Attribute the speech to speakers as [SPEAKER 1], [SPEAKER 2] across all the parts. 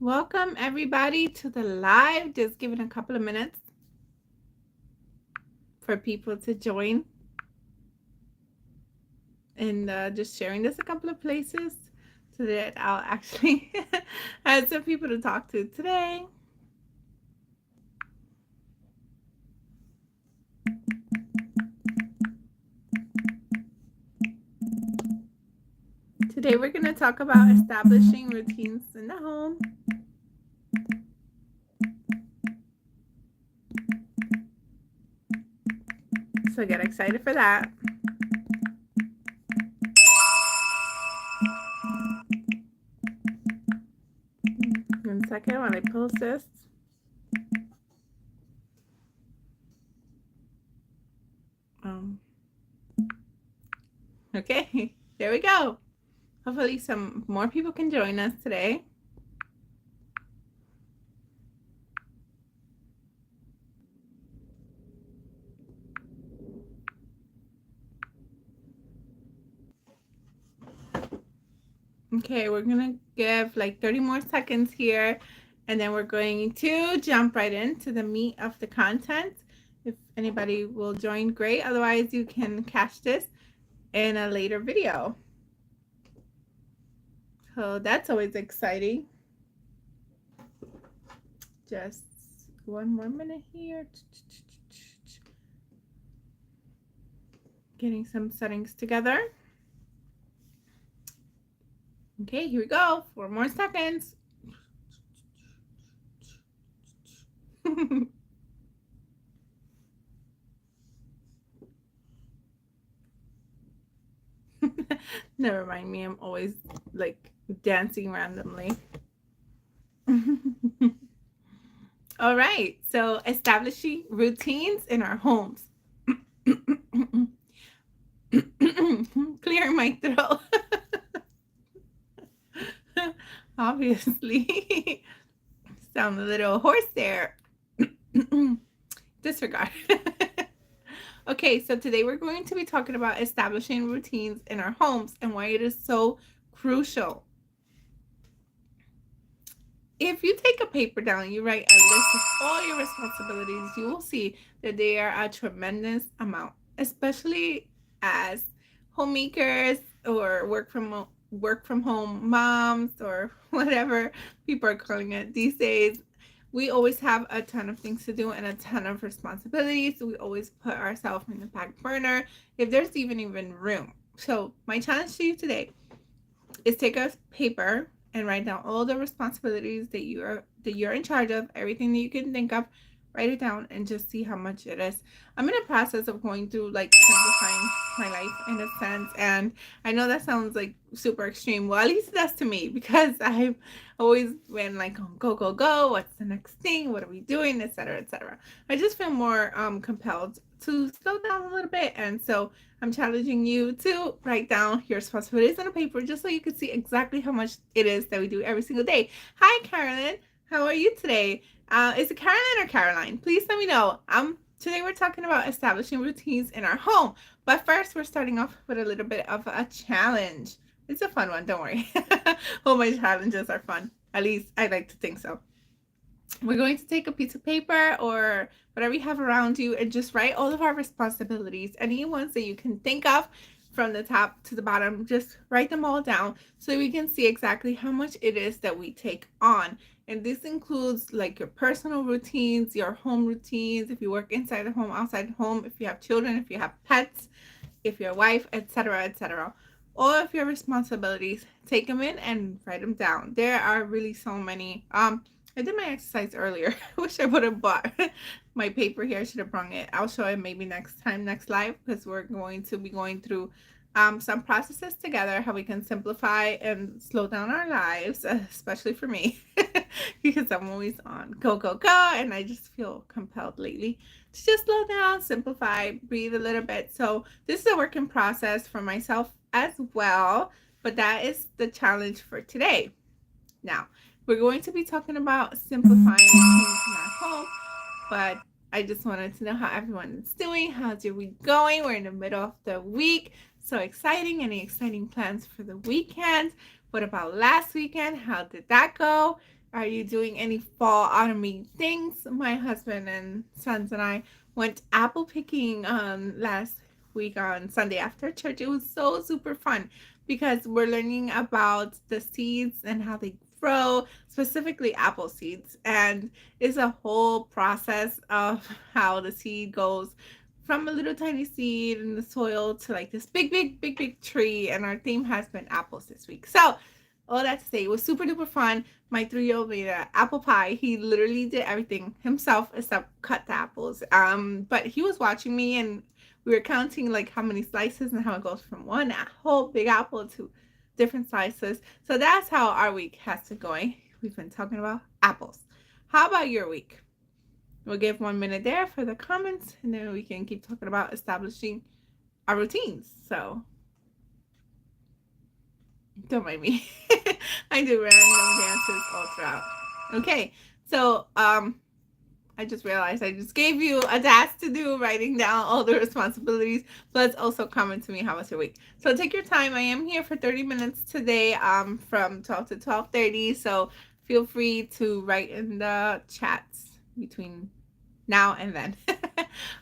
[SPEAKER 1] Welcome everybody to the live. Just giving a couple of minutes for people to join and just sharing this a couple of places so that I'll actually have some people to talk to today. Today we're going to talk about establishing routines in the home. So get excited for that. One second while I post this. Okay, there we go. Hopefully some more people can join us today. Okay, we're gonna give like 30 more seconds here, and then we're going to jump right into the meat of the content. If anybody will join, great. Otherwise, you can catch this in a later video. So that's always exciting. Just one more minute here. Getting some settings together. Okay, here we go. 4 more seconds. Never mind me. I'm always like dancing randomly. All right. So establishing routines in our homes. Clearing my throat. Obviously. Sound a little hoarse there. Disregard. Okay, so today we're going to be talking about establishing routines in our homes and why it is so crucial. If you take a paper down and you write a list of all your responsibilities, you will see that they are a tremendous amount, especially as homemakers or work from home moms or whatever people are calling it these days. We always have a ton of things to do and a ton of responsibilities. We always put ourselves in the back burner if there's even room. So my challenge to you today is take a paper and write down all the responsibilities that you're in charge of, everything that you can think of. Write it down and just see how much it is. I'm in a process of going through like simplifying my life in a sense, and I know that sounds like super extreme. Well, at least it does to me, because I've always been like, oh, go, what's the next thing, what are we doing, etc., etc. I just feel more compelled to slow down a little bit, and so I'm challenging you to write down your responsibilities on a paper just so you can see exactly how much it is that we do every single day. Hi, Carolyn. How are you today? Is it Caroline or Caroline? Please let me know. Today we're talking about establishing routines in our home. But first, we're starting off with a little bit of a challenge. It's a fun one, don't worry. All my challenges are fun. At least I like to think so. We're going to take a piece of paper or whatever you have around you and just write all of our responsibilities, any ones that you can think of from the top to the bottom. Just write them all down so we can see exactly how much it is that we take on. And this includes like your personal routines, your home routines, if you work inside the home, outside the home, if you have children, if you have pets, if you're a wife, etc., etc. All of your responsibilities, take them in and write them down. There are really so many. I did my exercise earlier. I wish I would have bought my paper here. I should have brought it. I'll show it maybe next time, next live, because we're going to be going through some processes together, how we can simplify and slow down our lives, especially for me, because I'm always on go, and I just feel compelled lately to just slow down, simplify, breathe a little bit. So this is a work in process for myself as well, but that is the challenge for today. Now, we're going to be talking about simplifying routines in our home, but I just wanted to know how everyone is doing. How's your week going? We're in the middle of the week. So exciting. Any exciting plans for the weekend? What about last weekend? How did that go? Are you doing any fall autumny things? My husband and sons and I went apple picking last week on Sunday after church. It was so super fun because we're learning about the seeds and how they grow, specifically apple seeds. And it's a whole process of how the seed goes from a little tiny seed in the soil to like this big tree. And our theme has been apples this week. So all that to say, it was super duper fun. My 3-year-old made an apple pie. He literally did everything himself except cut the apples. But he was watching me, and we were counting like how many slices and how it goes from one whole big apple to different slices. So that's how our week has been going. We've been talking about apples. How about your week? We'll give 1 minute there for the comments, and then we can keep talking about establishing our routines. So don't mind me. I do random dances all throughout. Okay, so I just realized I just gave you a task to do, writing down all the responsibilities. Plus, also comment to me how was your week. So take your time. I am here for 30 minutes today, from 12 to 12:30. So feel free to write in the chats between now and then.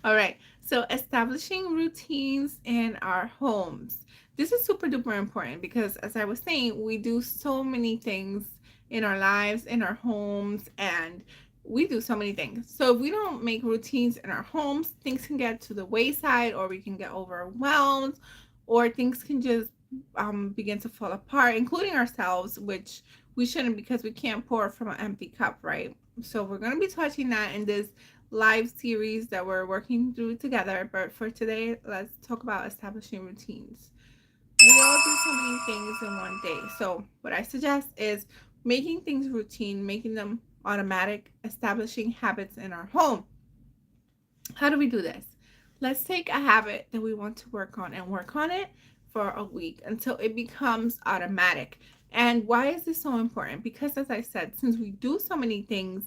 [SPEAKER 1] All right. So establishing routines in our homes. This is super duper important because, as I was saying, we do so many things in our lives, in our homes, and we do so many things. So if we don't make routines in our homes, things can get to the wayside, or we can get overwhelmed, or things can just begin to fall apart, including ourselves, which we shouldn't, because we can't pour from an empty cup, right? So we're going to be touching that in this live series that we're working through together. But for today, let's talk about establishing routines. We all do so many things in one day. So what I suggest is making things routine, making them automatic, establishing habits in our home. How do we do this? Let's take a habit that we want to work on and work on it for a week until it becomes automatic. And why is this so important? Because, as I said, since we do so many things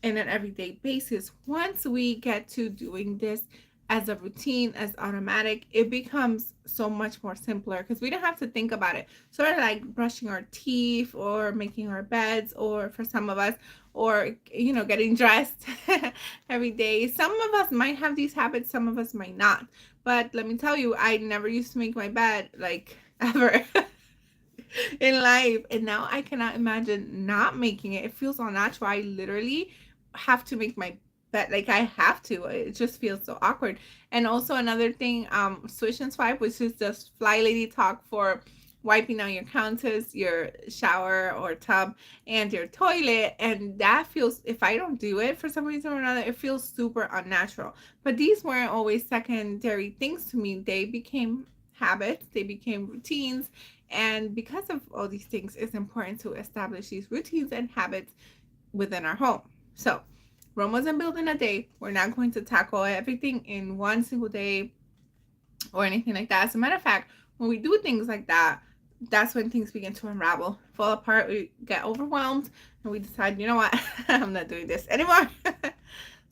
[SPEAKER 1] in an everyday basis, once we get to doing this as a routine, as automatic, it becomes so much more simpler because we don't have to think about it. Sort of like brushing our teeth or making our beds, or for some of us, or getting dressed every day. Some of us might have these habits, some of us might not. But let me tell you, I never used to make my bed, like, ever. In life, and now I cannot imagine not making it. It feels unnatural. I literally have to make my bed, like, I have to. It just feels so awkward. And also another thing, swish and swipe, which is just Flylady talk for wiping down your counters, your shower or tub, and your toilet. And that feels, if I don't do it for some reason or another, it feels super unnatural. But these weren't always secondary things to me. They became habits, they became routines. And because of all these things, it's important to establish these routines and habits within our home. So Rome wasn't built in a day. We're not going to tackle everything in one single day or anything like that. As a matter of fact, when we do things like that, that's when things begin to unravel, fall apart. We get overwhelmed, and we decide, you know what, I'm not doing this anymore.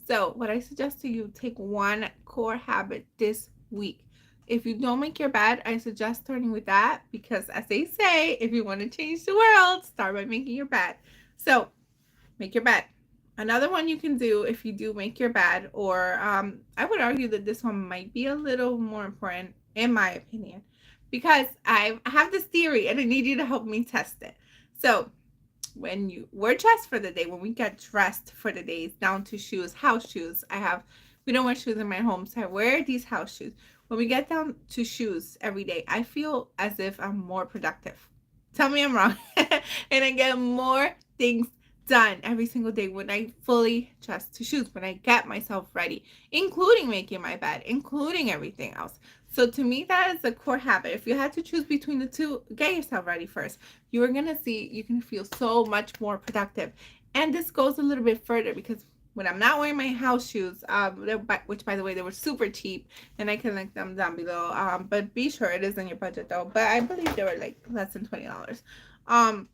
[SPEAKER 1] So what I suggest to you, take one core habit this week. If you don't make your bed, I suggest starting with that, because, as they say, if you want to change the world, start by making your bed. So make your bed. Another one you can do, if you do make your bed, or I would argue that this one might be a little more important, in my opinion, because I have this theory and I need you to help me test it. So when we're dressed for the day, when we get dressed for the day, down to shoes, house shoes. We don't wear shoes in my home, so I wear these house shoes. When we get down to shoes every day, I feel as if I'm more productive. Tell me I'm wrong. And I get more things done every single day when I fully dress to shoes, when I get myself ready, including making my bed, including everything else. So to me, that is a core habit. If you had to choose between the two, get yourself ready first. You are going to see, you can feel so much more productive. And this goes a little bit further, because when I'm not wearing my house shoes, which, by the way, they were super cheap, and I can link them down below. But be sure it is in your budget, though. But I believe they were like less than $20.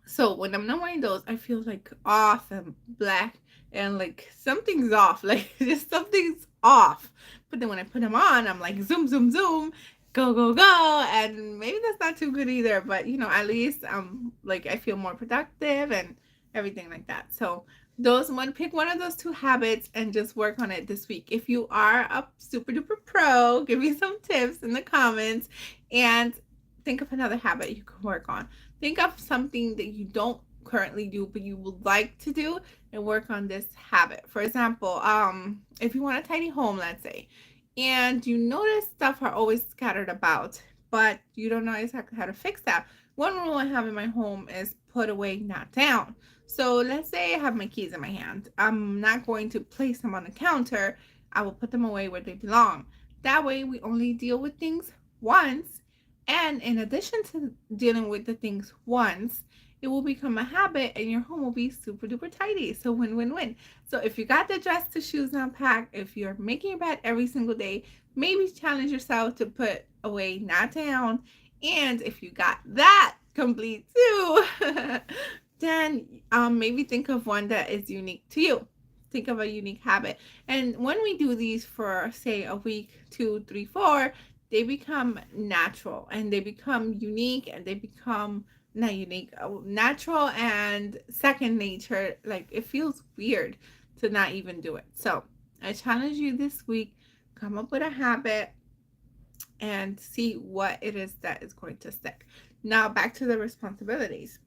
[SPEAKER 1] So when I'm not wearing those, I feel like off and black, and like something's off, like just something's off. But then when I put them on, I'm like zoom, zoom, zoom. go go go, and maybe that's not too good either, but at least like I feel more productive and everything like that. So pick one of those two habits and just work on it this week. If you are a super duper pro, give me some tips in the comments, and think of another habit you can work on. Think of something that you don't currently do but you would like to do, and work on this habit. For example, if you want a tidy home, let's say, and you notice stuff are always scattered about, but you don't know exactly how to fix that. One rule I have in my home is put away, not down. So let's say I have my keys in my hand. I'm not going to place them on the counter. I will put them away where they belong. That way, we only deal with things once. And in addition to dealing with the things once, it will become a habit and your home will be super duper tidy. So win win win. So if you got the dress to shoes unpacked, if you're making your bed every single day, maybe challenge yourself to put away, not down. And if you got that complete too, then maybe think of one that is unique to you. Think of a unique habit. And when we do these for, say, a week, two, three, four, they become natural and they become unique and they become not unique, natural and second nature. Like it feels weird to not even do it. So I challenge you this week, come up with a habit and see what it is that is going to stick. Now back to the responsibilities.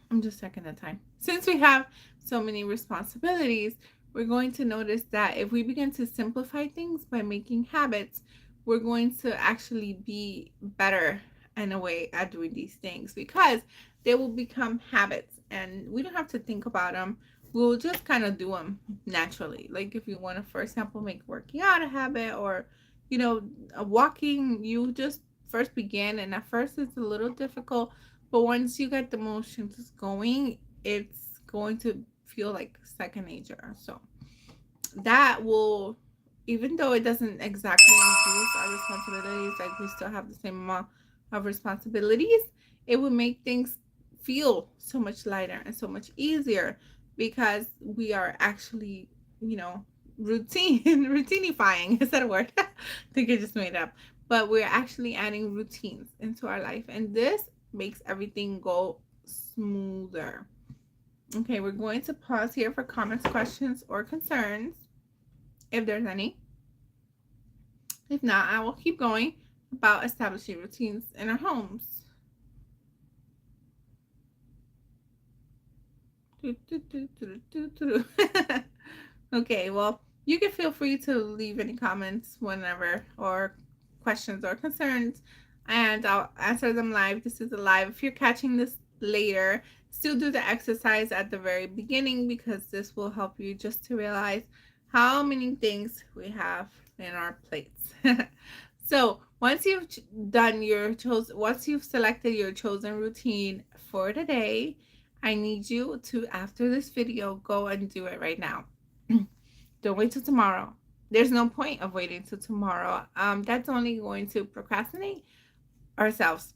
[SPEAKER 1] I'm just checking the time. Since we have so many responsibilities, we're going to notice that if we begin to simplify things by making habits, we're going to actually be better in a way at doing these things because they will become habits and we don't have to think about them. We'll just kind of do them naturally. Like if you want to, for example, make working out a habit or, walking, you just first begin and at first it's a little difficult, but once you get the motions going, it's going to feel like second nature. So that will, even though it doesn't exactly reduce our responsibilities, like we still have the same amount of responsibilities, it will make things feel so much lighter and so much easier because we are actually, routinifying. Is that a word? I think I just made it up. But we're actually adding routines into our life, and this makes everything go smoother. Okay, we're going to pause here for comments, questions, or concerns, if there's any. If not, I will keep going about establishing routines in our homes. Okay, well, you can feel free to leave any comments whenever, or questions or concerns, and I'll answer them live. This is a live. If you're catching this later, still do the exercise at the very beginning because this will help you just to realize how many things we have in our plates. So once you've once you've selected your chosen routine for today, I need you to, after this video, go and do it right now. Don't wait till tomorrow. There's no point of waiting till tomorrow. That's only going to procrastinate ourselves.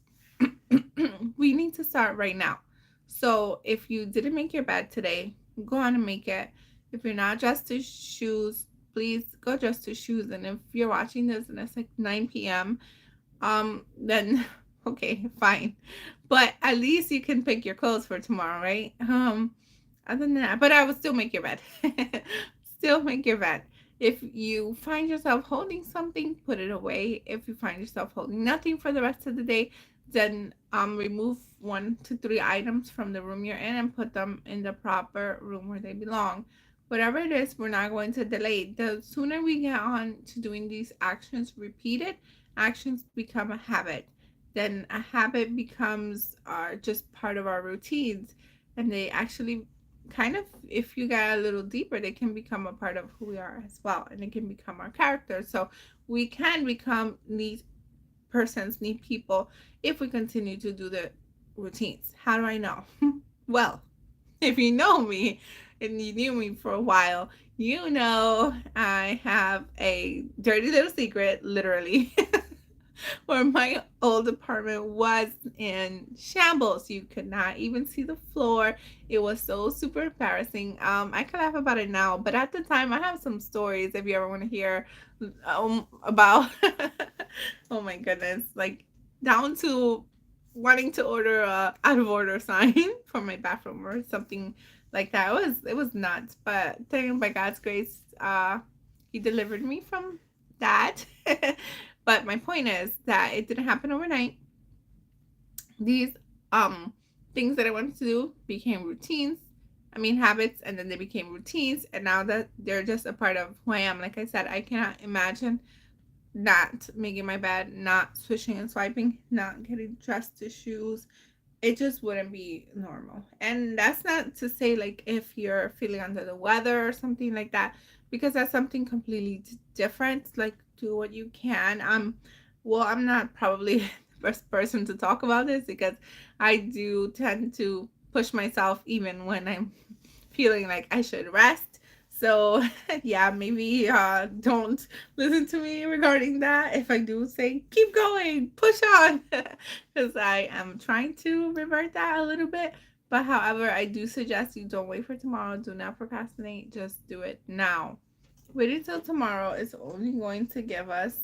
[SPEAKER 1] We need to start right now. So if you didn't make your bed today, go on and make it. If you're not dressed to shoes, please go dress to shoes. And if you're watching this and it's like 9 p.m., then okay, fine. But at least you can pick your clothes for tomorrow, right? Other than that, but I would still make your bed. Still make your bed. If you find yourself holding something, put it away. If you find yourself holding nothing for the rest of the day, then remove 1 to 3 items from the room you're in and put them in the proper room where they belong. Whatever it is, we're not going to delay. The sooner we get on to doing these actions repeated, actions become a habit. Then a habit becomes just part of our routines, and they actually kind of, if you get a little deeper, they can become a part of who we are as well, and it can become our character. So we can become neat persons, neat people, if we continue to do the routines. How do I know? Well, if you know me and you knew me for a while, you know I have a dirty little secret, literally. Where my old apartment was in shambles. You could not even see the floor. It was so super embarrassing. I can laugh about it now, but at the time, I have some stories if you ever want to hear about Oh my goodness. Like down to wanting to order a out of order sign for my bathroom or something like that. It was nuts. But thank by God's grace, he delivered me from that. But my point is that it didn't happen overnight. These um things that I wanted to do became routines. I mean habits, and then they became routines, and now that they're just a part of who I am. Like I said, I cannot imagine not making my bed, not swishing and swiping, not getting dressed to shoes. It just wouldn't be normal. And that's not to say like if you're feeling under the weather or something like that, because that's something completely different. Like do what you can. Well, I'm not probably the best person to talk about this because I do tend to push myself even when I'm feeling like I should rest. So yeah, maybe don't listen to me regarding that. If I do say keep going, push on, because I am trying to revert that a little bit. But however, I do suggest you don't wait for tomorrow. Do not procrastinate. Just do it now. Waiting till tomorrow is only going to give us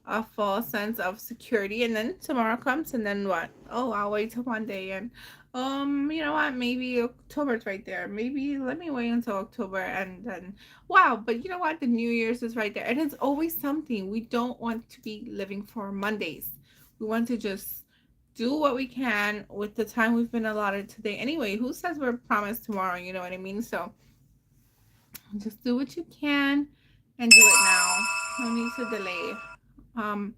[SPEAKER 1] a false sense of security, and then tomorrow comes, and then what? Oh, I'll wait till Monday, and you know what? Maybe October's right there. Maybe let me wait until October, and then wow. But you know what? The New Year's is right there, and it's always something. We don't want to be living for Mondays. We want to just do what we can with the time we've been allotted today. Anyway, who says we're promised tomorrow? You know what I mean? So just do what you can and do it now. No need to delay. Um,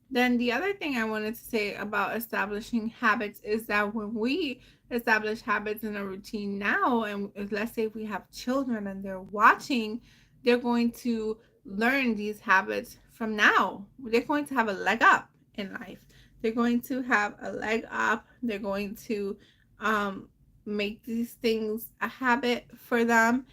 [SPEAKER 1] then the other thing I wanted to say about establishing habits is that when we establish habits in a routine now, and let's say if we have children and they're watching, they're going to learn these habits from now. They're going to have a leg up in life. They're going to have a leg up. They're going to um, make these things a habit for them,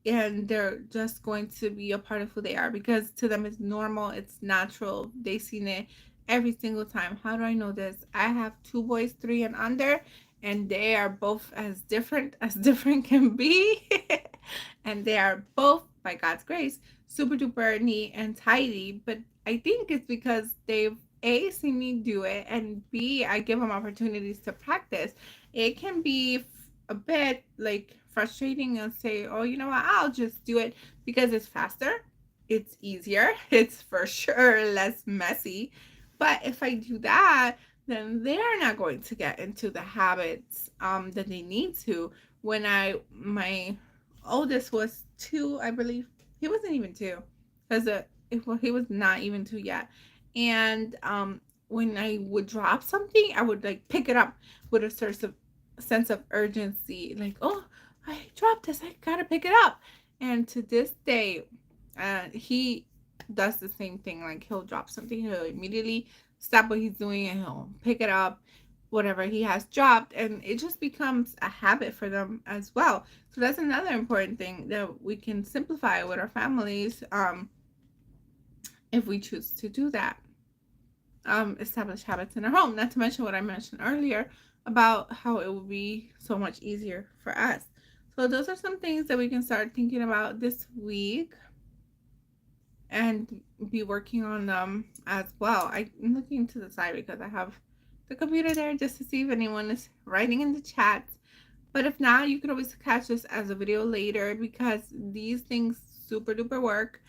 [SPEAKER 1] and they're just going to be a part of who they are because to them it's normal, it's natural. They've seen it every single time. How do I know this? I have two boys, 3 and under, and they are both as different as different can be. And they are both, by God's grace, super duper neat and tidy. But I think it's because they've A, seen me do it, and B, I give them opportunities to practice. It can be a bit like frustrating and say, oh, you know what, I'll just do it because it's faster, it's easier, it's for sure less messy. But if I do that, then they're not going to get into the habits that they need to. When my oldest was 2, I believe. He wasn't even 2 because he was not even 2 yet. And when I would drop something, I would like pick it up with a sense of urgency, like, oh, I dropped this, I gotta pick it up. And to this day, he does the same thing. Like he'll drop something, he'll immediately stop what he's doing and he'll pick it up, whatever he has dropped, and it just becomes a habit for them as well. So that's another important thing that we can simplify with our families, if we choose to do that. Establish habits in our home, not to mention what I mentioned earlier about how it will be so much easier for us. So those are some things that we can start thinking about this week and be working on them as well. I'm looking to the side because I have the computer there just to see if anyone is writing in the chat. But if not, you could always catch this as a video later because these things super duper work,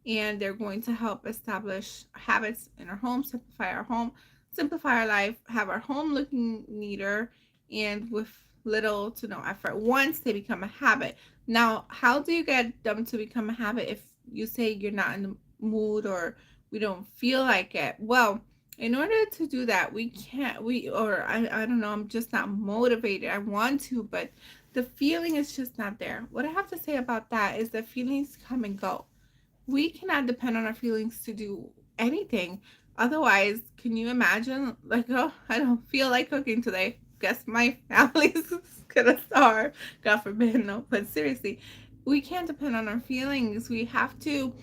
[SPEAKER 1] and they're going to help establish habits in our home, simplify our home, simplify our life, have our home looking neater, and with little to no effort once they become a habit. Now, how do you get them to become a habit if you say you're not in the mood or we don't feel like it? Well, in order to do that, we can't, or I don't know, I'm just not motivated. I want to, but the feeling is just not there. What I have to say about that is that feelings come and go. We cannot depend on our feelings to do anything. Otherwise, can you imagine, like, oh, I don't feel like cooking today. Guess my family's gonna starve. God forbid, no. But seriously, we can't depend on our feelings. We have to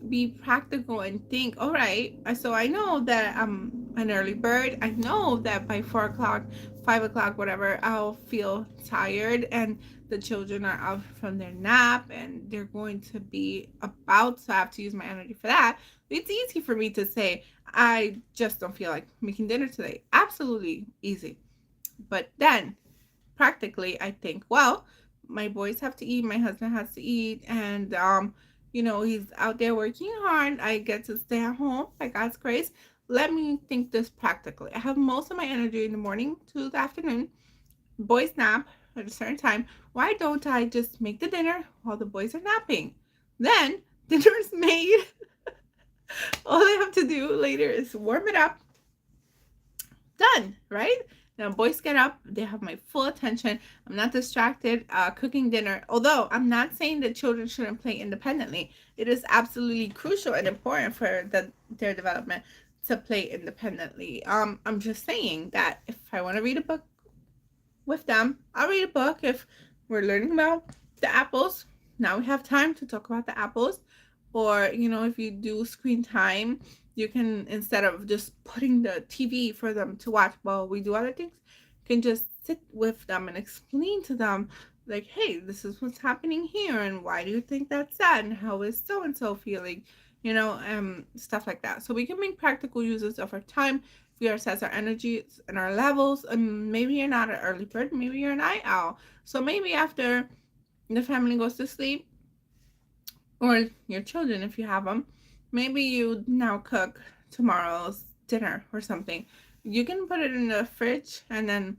[SPEAKER 1] be practical and think, all right, so I know that I'm an early bird. I know that by 4 o'clock 5 o'clock, whatever, I'll feel tired and the children are out from their nap and they're going to be about to have to use my energy for that. It's easy for me to say, I just don't feel like making dinner today. Absolutely easy. But then practically I think, well, my boys have to eat, my husband has to eat, and he's out there working hard. I get to stay at home by God's grace. Let me think this practically. I have most of my energy in the morning to the afternoon. Boys nap at a certain time. Why don't I just make the dinner while the boys are napping? Then dinner's made. All I have to do later is warm it up, done, right? Now, boys get up, they have my full attention. I'm not distracted cooking dinner. Although, I'm not saying that children shouldn't play independently. It is absolutely crucial and important for their development to play independently. I'm just saying that if I want to read a book with them, I'll read a book. If we're learning about the apples, now we have time to talk about the apples. Or, if you do screen time, you can, instead of just putting the TV for them to watch while we do other things, you can just sit with them and explain to them, like, hey, this is what's happening here, and why do you think that's that, and how is so and so feeling, stuff like that. So we can make practical uses of our time. We assess our energies and our levels. And maybe you're not an early bird, maybe you're a night owl. So maybe after the family goes to sleep, or your children if you have them, maybe you now cook tomorrow's dinner or something. You can put it in the fridge and then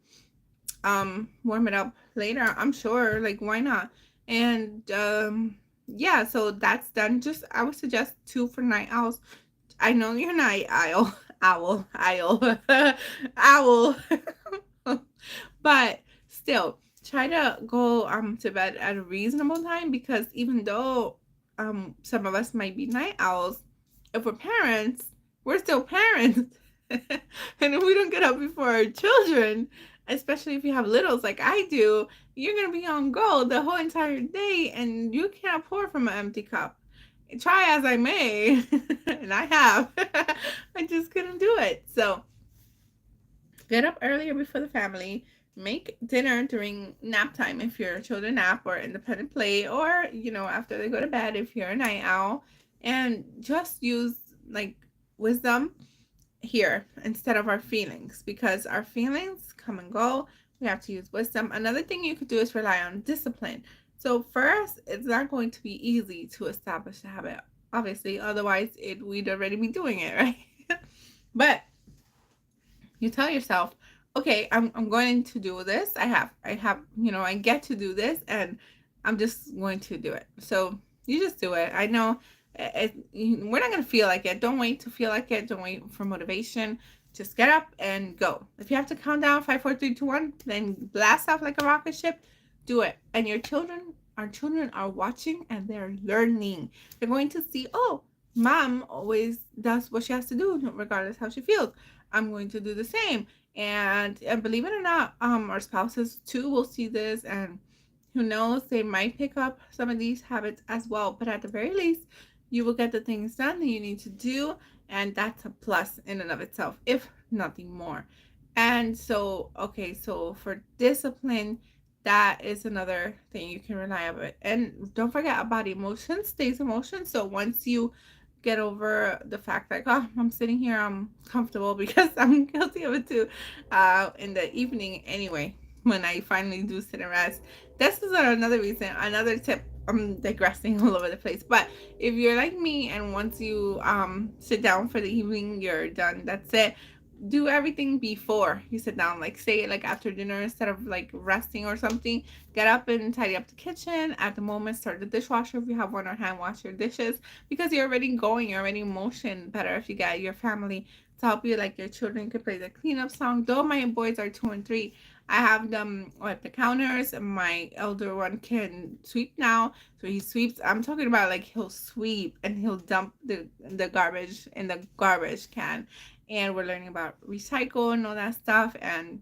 [SPEAKER 1] warm it up later. I'm sure, like, why not? And yeah, so that's done. Just, I would suggest 2 for night owls. I know you're night owl, owl. But still, try to go to bed at a reasonable time, because even though some of us might be night owls, if we're parents, we're still parents. And if we don't get up before our children, especially if you have littles like I do, you're gonna be on go the whole entire day, and you can't pour from an empty cup. Try as I may, and I have, I just couldn't do it. So get up earlier before the family. Make dinner during nap time if your children nap, or independent play, or after they go to bed if you're a night owl. And just use, like, wisdom here instead of our feelings, because our feelings come and go. We have to use wisdom. Another thing you could do is rely on discipline. So first, it's not going to be easy to establish a habit, obviously, otherwise we'd already be doing it, right? But you tell yourself, okay, I'm going to do this. I get to do this, and I'm just going to do it. So you just do it. I know we're not going to feel like it. Don't wait to feel like it. Don't wait for motivation. Just get up and go. If you have to count down 5, 4, 3, 2, 1, then blast off like a rocket ship. Do it. And our children are watching and they're learning. They're going to see, oh, mom always does what she has to do, regardless how she feels. I'm going to do the same. And believe it or not, our spouses too will see this, and who knows, they might pick up some of these habits as well. But at the very least, you will get the things done that you need to do, and that's a plus in and of itself, if nothing more. And so, okay, so for discipline, that is another thing you can rely on. And don't forget about emotions, stays emotions. So once you get over the fact that, oh, I'm sitting here, I'm comfortable, because I'm guilty of it too, in the evening anyway, when I finally do sit and rest. This is another reason, another tip. I'm digressing all over the place, but if you're like me and once you sit down for the evening, you're done, that's it. Do everything before you sit down, like say, like after dinner, instead of like resting or something. Get up and tidy up the kitchen at the moment. Start the dishwasher if you have one, or hand wash your dishes, because you're already going, you're already in motion. Better if you get your family to help you, like your children could play the cleanup song. Though my boys are 2 and 3, I have them wipe the counters, and my elder one can sweep now, so he sweeps. I'm talking about, like, he'll sweep and he'll dump the garbage in the garbage can. And we're learning about recycle and all that stuff, and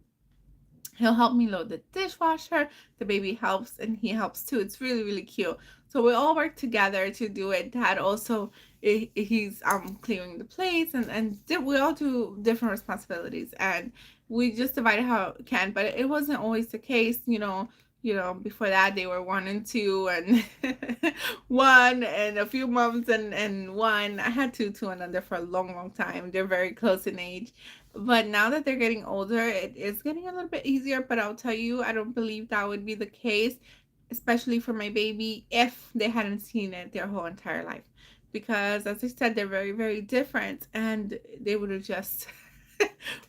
[SPEAKER 1] he'll help me load the dishwasher. The baby helps, and he helps too. It's really, really cute. So we all work together to do it. Dad also he's clearing the plates, and we all do different responsibilities, and we just divide it how it can. But it wasn't always the case, before that they were 1 and 2, and one and a few months, and one. I had two and under for a long time. They're very close in age, but now that they're getting older, it is getting a little bit easier. But I'll tell you, I don't believe that would be the case, especially for my baby, if they hadn't seen it their whole entire life. Because, as I said, they're very, very different, and they would have just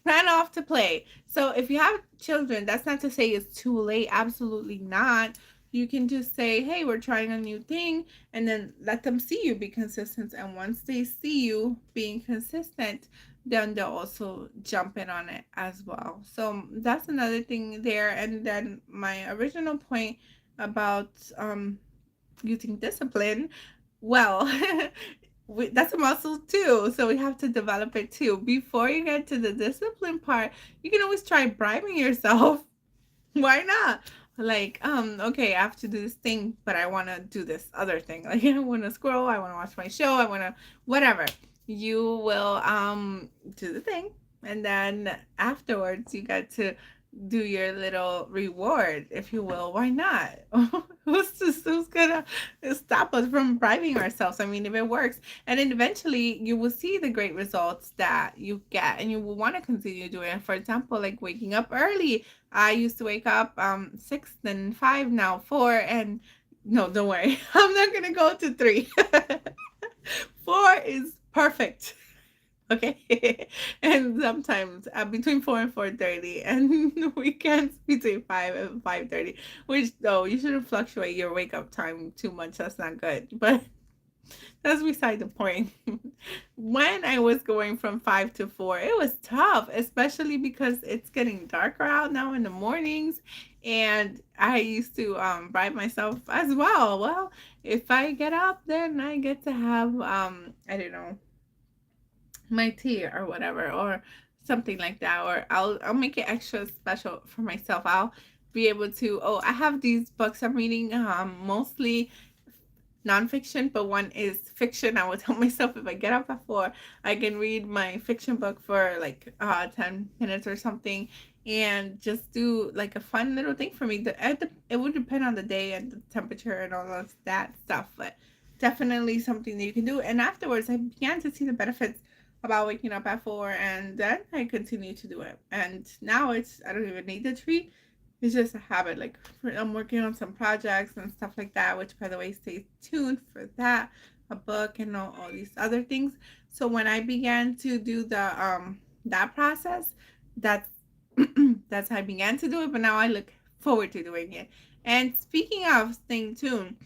[SPEAKER 1] ran off to play. So, if you have children, that's not to say it's too late. Absolutely not. You can just say, hey, we're trying a new thing, and then let them see you be consistent. And once they see you being consistent, then they'll also jump in on it as well. So that's another thing there. And then my original point about using discipline, well, that's a muscle too. So we have to develop it too. Before you get to the discipline part, you can always try bribing yourself. Why not? Like, okay, I have to do this thing, but I want to do this other thing. Like, I want to scroll, I want to watch my show, I want to, whatever. You will do the thing, and then afterwards, you get to do your little reward, if you will. Why not? Who's gonna stop us from bribing ourselves? I mean, if it works, and then eventually you will see the great results that you get, and you will want to continue doing it. For example, like waking up early. I used to wake up 6, then 5, now 4, and no, don't worry, I'm not gonna go to 3. 4 is perfect. Okay. And sometimes between 4 and 4:30, and weekends between 5 and 5:30, which, though, you shouldn't fluctuate your wake up time too much. That's not good. But that's beside the point. When I was going from 5 to 4, it was tough, especially because it's getting darker out now in the mornings. And I used to bribe myself as well. Well, if I get up, then I get to have, I don't know, my tea or whatever, or something like that, or I'll make it extra special for myself. I'll be able to, oh, I have these books I'm reading, mostly nonfiction, but one is fiction. I would tell myself, if I get up at 4, I can read my fiction book for like 10 minutes or something, and just do like a fun little thing for me. It would depend on the day and the temperature and all of that stuff, but definitely something that you can do. And afterwards, I began to see the benefits about waking up at 4, and then I continue to do it. And now I don't even need the treat. It's just a habit. Like, I'm working on some projects and stuff like that, which, by the way, stay tuned for that, a book, and all these other things. So when I began to do the that process, that's that's how I began to do it. But now I look forward to doing it. And speaking of staying tuned,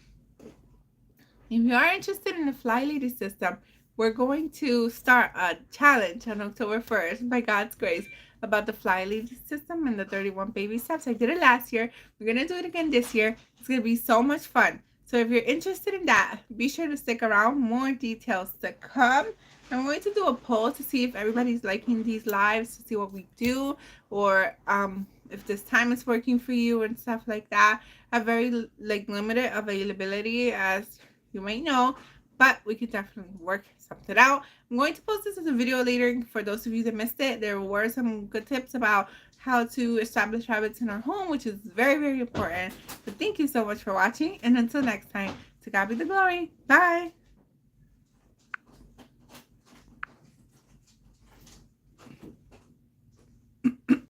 [SPEAKER 1] if you are interested in the Flylady system, we're going to start a challenge on October 1st, by God's grace, about the Flylady system and the 31 baby steps. I did it last year. We're going to do it again this year. It's going to be so much fun. So if you're interested in that, be sure to stick around. More details to come. I'm going to do a poll to see if everybody's liking these lives, to see what we do, or if this time is working for you and stuff like that. I have very limited availability, as you might know, but we could definitely work something out. I'm going to post this as a video later for those of you that missed it. There were some good tips about how to establish habits in our home, which is very, very important. But thank you so much for watching, and until next time, to God be the glory. Bye.